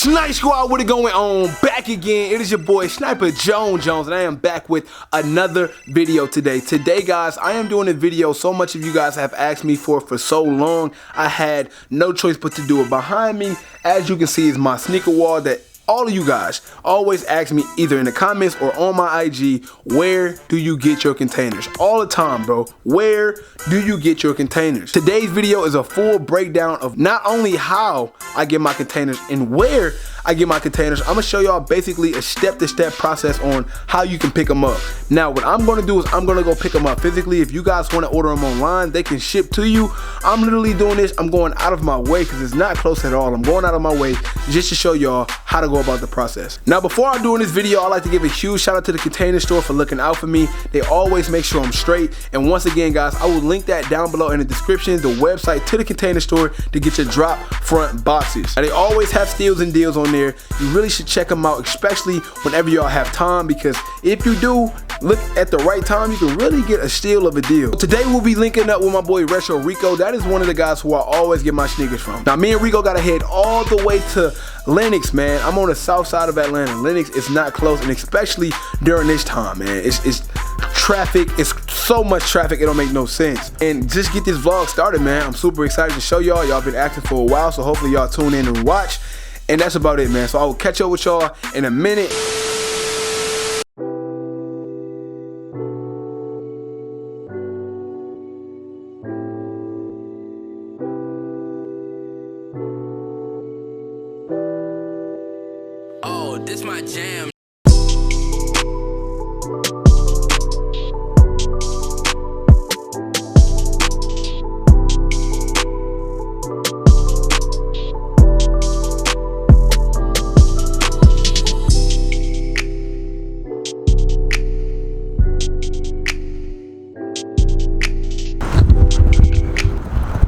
Snipe Squad, what it going on? Back again. It is your boy Sniper Jones, and I am back with another video today. Today, guys, I am doing a video so much of you guys have asked me for so long. I had no choice but to do it. Behind me, as you can see, is my sneaker wall that all of you guys always ask me either in the comments or on my IG, where do you get your containers? All the time, bro. Where do you get your containers? Today's video is a full breakdown of not only how I get my containers and where I get my containers. I'm gonna show y'all basically a step-to-step process on how you can pick them up. Now, what I'm gonna do is I'm gonna go pick them up physically. If you guys wanna order them online, they can ship to you. I'm literally doing this. I'm going out of my way because it's not close at all. I'm going out of my way just to show y'all how to go about the process. Now, before I do in this video, I'd like to give a huge shout out to the Container Store for looking out for me. They always make sure I'm straight. And once again, guys, I will link that down below in the description, the website to the Container Store to get your drop front boxes. Now, they always have steals and deals on there. You really should check them out, especially whenever y'all have time, because if you do look at the right time, you can really get a steal of a deal. Today we'll be linking up with my boy Retro Rico. That is one of the guys who I always get my sneakers from. Now, me and Rico gotta head all the way to Lenox, man. I'm on the south side of Atlanta. Lenox is not close, and especially during this time, man. It's traffic. It's so much traffic, it don't make no sense. And just get this vlog started, man. I'm super excited to show y'all. Y'all been acting for a while, so hopefully y'all tune in and watch. And that's about it, man. So I will catch up with y'all in a minute. Oh, this my jam.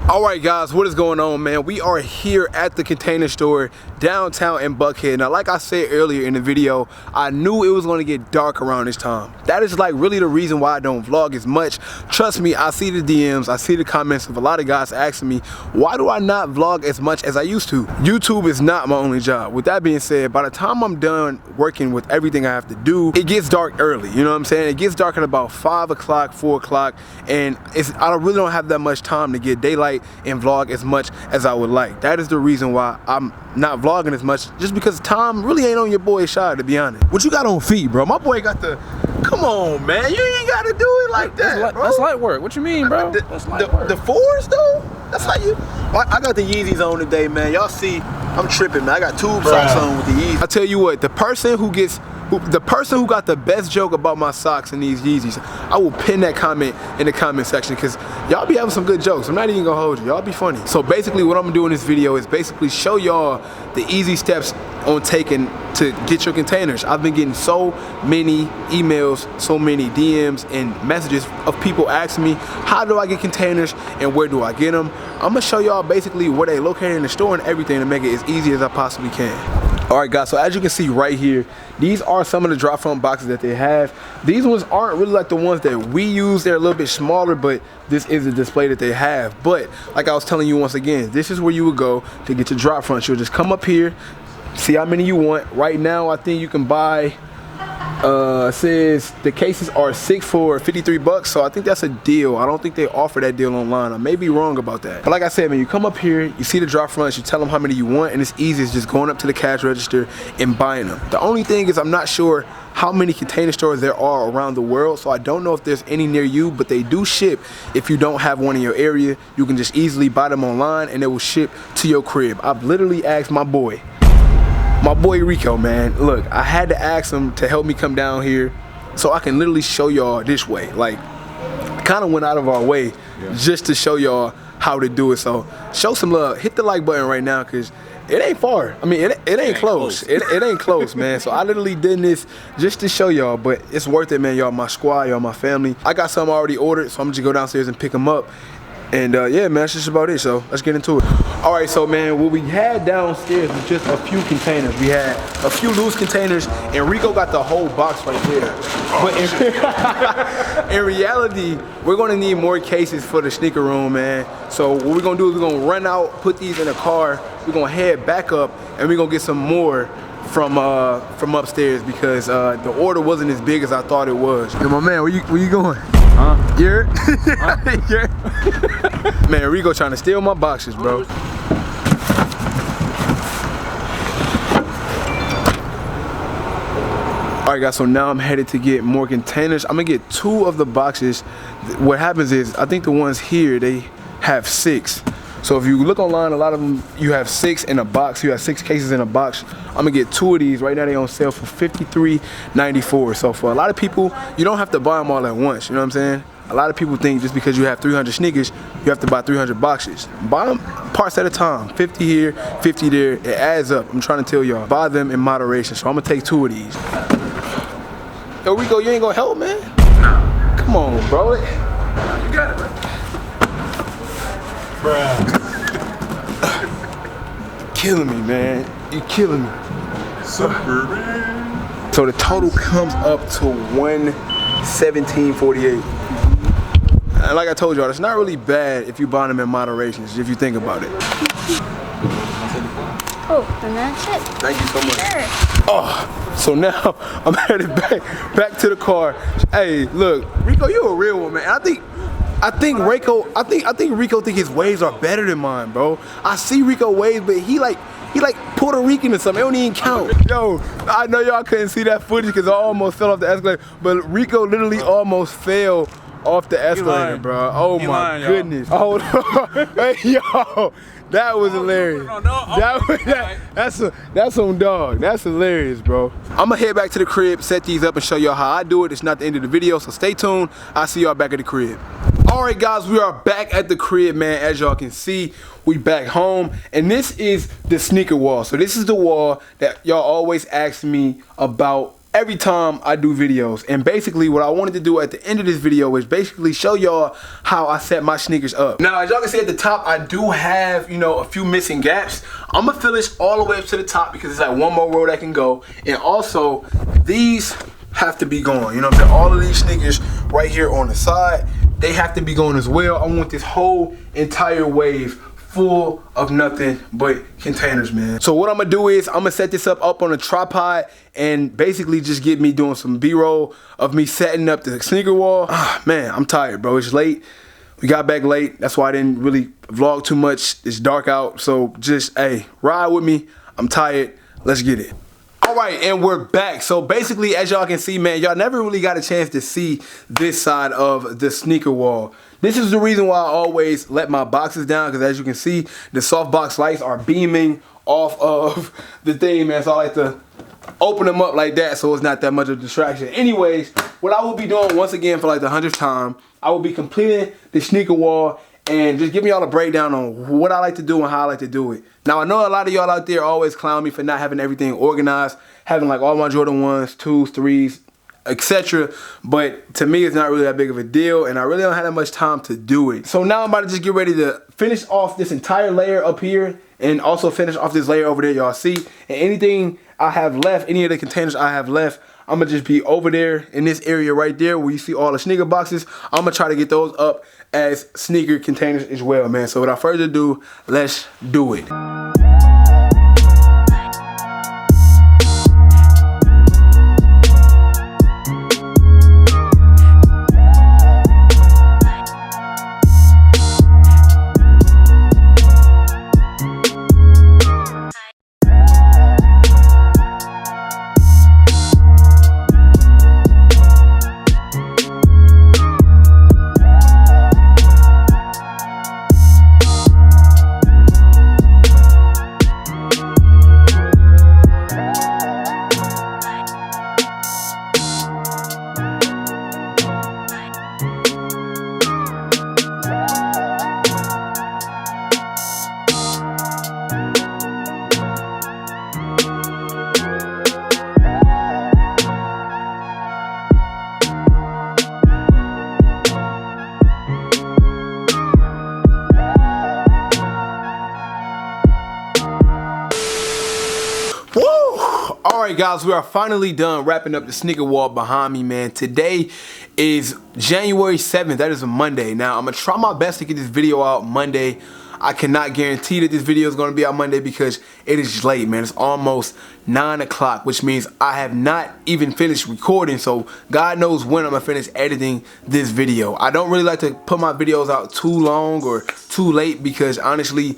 Alright guys, what is going on, man? We are here at the Container Store downtown in Buckhead. Now, like I said earlier in the video, I knew it was going to get dark around this time. That is like really the reason why I don't vlog as much. Trust me, I see the DMs, I see the comments of a lot of guys asking me, why do I not vlog as much as I used to? YouTube is not my only job. With that being said, by the time I'm done working with everything I have to do, it gets dark early, you know what I'm saying? It gets dark at about 5 o'clock, 4 o'clock, and I really don't have that much time to get daylight and vlog as much as I would like. That is the reason why I'm not vlogging as much, just because time really ain't on your boy's side, to be honest. What you got on feet, bro? My boy got the, come on, man, you ain't gotta do it like that, bro. That's light work. What you mean, bro? That's light work. The fours, though? That's how you, I got the Yeezys on today, man. Y'all see, I'm tripping, man. I got tube socks on with the Yeezys. I tell you what, the person who got the best joke about my socks and these Yeezys, I will pin that comment in the comment section, because y'all be having some good jokes. I'm not even gonna hold you. Y'all be funny. So basically what I'm gonna do in this video is basically show y'all the easy steps on taking to get your containers. I've been getting so many emails, so many DMs and messages of people asking me, how do I get containers and where do I get them? I'm gonna show y'all basically where they located in the store and everything to make it as easy as I possibly can. Alright guys, so as you can see right here, these are some of the drop front boxes that they have. These ones aren't really like the ones that we use. They're a little bit smaller, but this is the display that they have. But like I was telling you once again, this is where you would go to get your drop fronts. You'll just come up here, see how many you want. Right now, I think you can buy, says the cases are 6 for 53 bucks, so I think that's a deal. I don't think they offer that deal online. I may be wrong about that. But like I said, man, you come up here, you see the drop fronts, you tell them how many you want, and it's easy. It's just going up to the cash register and buying them. The only thing is I'm not sure how many Container Stores there are around the world, so I don't know if there's any near you, but they do ship. If you don't have one in your area, you can just easily buy them online and they will ship to your crib. I've literally asked my boy Rico, man, look, I had to ask him to help me come down here so I can literally show y'all this way. Like, kind of went out of our way just to show y'all how to do it. So show some love, hit the like button right now, because it ain't far. I mean, it ain't close. It ain't close, man. So I literally did this just to show y'all, but it's worth it, man. Y'all my squad, y'all my family. I got some already ordered, so I'm just go downstairs and pick them up. And yeah, man, that's just about it. So let's get into it. All right, so man, what we had downstairs was just a few containers. We had a few loose containers, and Rico got the whole box right there. But in reality, we're gonna need more cases for the sneaker room, man. So what we're gonna do is we're gonna run out, put these in a car. We're gonna head back up, and we're gonna get some more from upstairs because the order wasn't as big as I thought it was. Yo, my man, where you going? Huh? You're man, Rico trying to steal my boxes, bro. Alright guys, so now I'm headed to get more containers. I'm gonna get 2 of the boxes. What happens is, I think the ones here, they have 6. So if you look online, a lot of them, you have 6 in a box. You have 6 cases in a box. I'm gonna get 2 of these. Right now they on sale for $53.94. So for a lot of people, you don't have to buy them all at once, you know what I'm saying? A lot of people think just because you have 300 sneakers, you have to buy 300 boxes. Buy them parts at a time. 50 here, 50 there. It adds up. I'm trying to tell y'all. Buy them in moderation. So I'm gonna take 2 of these. Yo, Rico, you ain't gonna help, man? No. Come on, bro. You got it, bro. Bruh. Killing me, man. You killing me. Superman. So the total comes up to $117.48. And like I told y'all, it's not really bad if you buy them in moderation, if you think about it. Oh, and that's it. Thank you so much. Sure. Oh, so now I'm headed back to the car. Hey, look, Rico, you a real one, man. I think Rico think his waves are better than mine, bro. I see Rico waves, but he like Puerto Rican or something. It don't even count. Yo, I know y'all couldn't see that footage because I almost fell off the escalator, but Rico literally almost fell off the escalator, bro. Oh my goodness. Hold on. Hey, yo. That was hilarious. That's on dog. That's hilarious, bro. I'm gonna head back to the crib, set these up, and show y'all how I do it. It's not the end of the video, so stay tuned. I'll see y'all back at the crib. All right, guys, we are back at the crib, man. As y'all can see, we back home, and this is the sneaker wall. So this is the wall that y'all always ask me about every time I do videos. And basically what I wanted to do at the end of this video is basically show y'all how I set my sneakers up. Now, as y'all can see at the top, I do have, you know, a few missing gaps. I'm gonna fill this all the way up to the top because it's like one more row that can go. And also, these have to be gone. You know what I'm saying? All of these sneakers right here on the side, they have to be gone as well. I want this whole entire wave full of nothing but containers, man. So what I'm gonna do is I'm gonna set this up on a tripod and basically just get me doing some B-roll of me setting up the sneaker wall. Man, I'm tired, bro. It's late. We got back late. That's why I didn't really vlog too much. It's dark out. So just, hey, ride with me. I'm tired. Let's get it. All right, and we're back. So basically, as y'all can see, man, y'all never really got a chance to see this side of the sneaker wall. This is the reason why I always let my boxes down, because as you can see, the softbox lights are beaming off of the thing, man. So I like to open them up like that so it's not that much of a distraction. Anyways, what I will be doing once again for like the 100th time, I will be completing the sneaker wall and just giving y'all a breakdown on what I like to do and how I like to do it. Now, I know a lot of y'all out there always clown me for not having everything organized, having like all my Jordan 1s, 2s, 3s, etc. But to me, it's not really that big of a deal, and I really don't have that much time to do it. So now I'm about to just get ready to finish off this entire layer up here and also finish off this layer over there, y'all see. And anything I have left, any of the containers I have left, I'm gonna just be over there in this area right there where you see all the sneaker boxes. I'm gonna try to get those up as sneaker containers as well, man. So without further ado, let's do it. Alright guys, we are finally done wrapping up the sneaker wall behind me, man. Today is January 7th, that is a Monday. Now, I'm going to try my best to get this video out Monday. I cannot guarantee that this video is going to be out Monday because it is late, man. It's almost 9 o'clock, which means I have not even finished recording, so God knows when I'm going to finish editing this video. I don't really like to put my videos out too long or too late because honestly,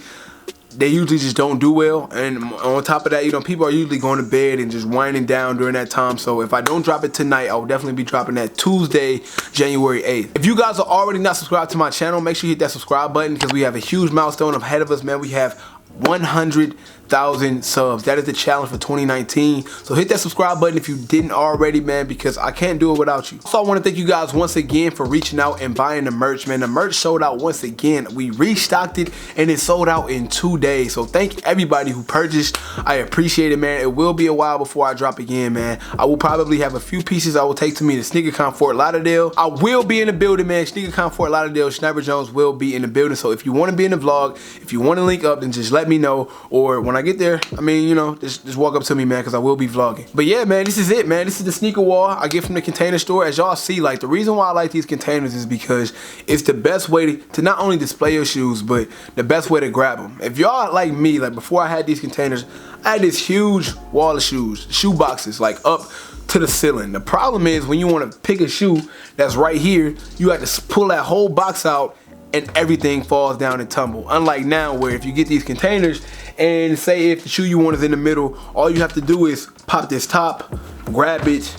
they usually just don't do well, and on top of that, you know, people are usually going to bed and just winding down during that time. So if I don't drop it tonight, I will definitely be dropping that Tuesday, January 8th. If you guys are already not subscribed to my channel, make sure you hit that subscribe button because we have a huge milestone ahead of us, man. We have 100,000 subs. That is the challenge for 2019. So hit that subscribe button if you didn't already, man, because I can't do it without you. So I want to thank you guys once again for reaching out and buying the merch, man. The merch sold out once again. We restocked it and it sold out in 2 days. So thank everybody who purchased. I appreciate it, man. It will be a while before I drop again, man. I will probably have a few pieces I will take to me to SneakerCon Fort Lauderdale. I will be in the building, man. SneakerCon Fort Lauderdale, Sniper Jones will be in the building. So if you want to be in the vlog, if you want to link up, then just let me know, or when I get there, I mean, you know, just walk up to me, man, because I will be vlogging. But yeah, man, this is it, man. This is the sneaker wall I get from the Container Store. As y'all see, like, the reason why I like these containers is because it's the best way to not only display your shoes, but the best way to grab them. If y'all like me, like before I had these containers, I had this huge wall of shoes, shoe boxes, like up to the ceiling. The problem is when you want to pick a shoe that's right here, you have to pull that whole box out and everything falls down and tumble. Unlike now, where if you get these containers and say if the shoe you want is in the middle, all you have to do is pop this top, grab it,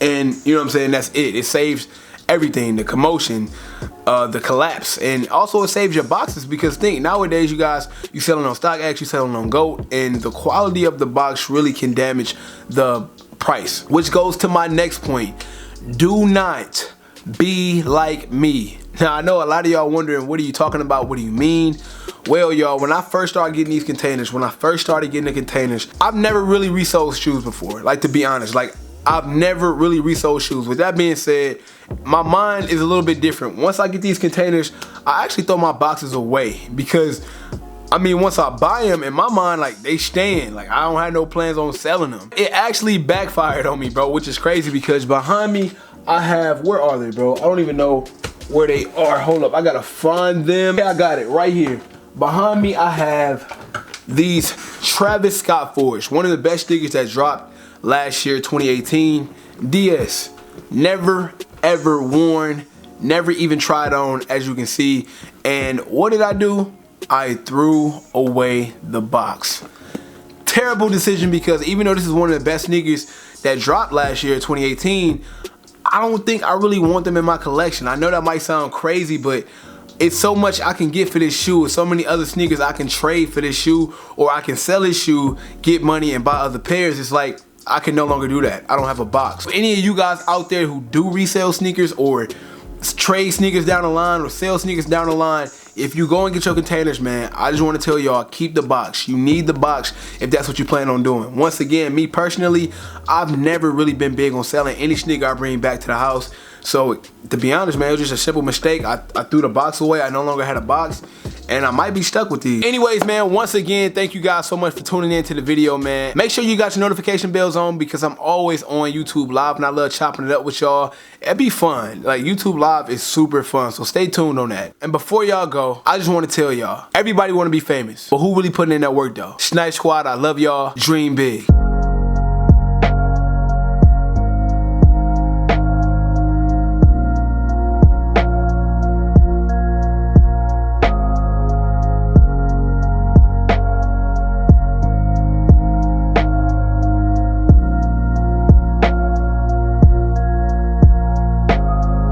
and you know what I'm saying, that's it. It saves everything, the commotion, the collapse, and also it saves your boxes because think, nowadays you guys, you selling on StockX, you selling on GOAT, and the quality of the box really can damage the price. Which goes to my next point. Do not be like me. Now, I know a lot of y'all wondering, what are you talking about? What do you mean? Well, y'all, when I first started getting these containers, I've never really resold shoes before. Like, to be honest, like, I've never really resold shoes. With that being said, my mind is a little bit different. Once I get these containers, I actually throw my boxes away because, I mean, once I buy them, in my mind, like, they stand. Like, I don't have no plans on selling them. It actually backfired on me, bro, which is crazy because behind me, I have, where are they, bro? I don't even know where they are. Hold up, I gotta find them. Yeah, I got it right here. Behind me, I have these Travis Scott Forge, one of the best sneakers that dropped last year, 2018. DS, never ever worn, never even tried on, as you can see. And what did I do? I threw away the box. Terrible decision because even though this is one of the best sneakers that dropped last year, 2018, I don't think I really want them in my collection. I know that might sound crazy, but it's so much I can get for this shoe. There's so many other sneakers I can trade for this shoe, or I can sell this shoe, get money, and buy other pairs. It's like, I can no longer do that. I don't have a box. So any of you guys out there who do resell sneakers or trade sneakers down the line or sell sneakers down the line, if you go and get your containers, man, I just want to tell y'all, keep the box. You need the box if that's what you plan on doing. Once again, me personally, I've never really been big on selling any sneaker I bring back to the house. So to be honest, man, it was just a simple mistake. I threw the box away. I no longer had a box, and I might be stuck with these. Anyways, man, once again, thank you guys so much for tuning in to the video, man. Make sure you got your notification bells on because I'm always on YouTube Live, and I love chopping it up with y'all. It'd be fun. Like, YouTube Live is super fun, so stay tuned on that. And before y'all go, I just want to tell y'all, everybody want to be famous, but who really putting in that work, though? Snipe Squad, I love y'all. Dream big.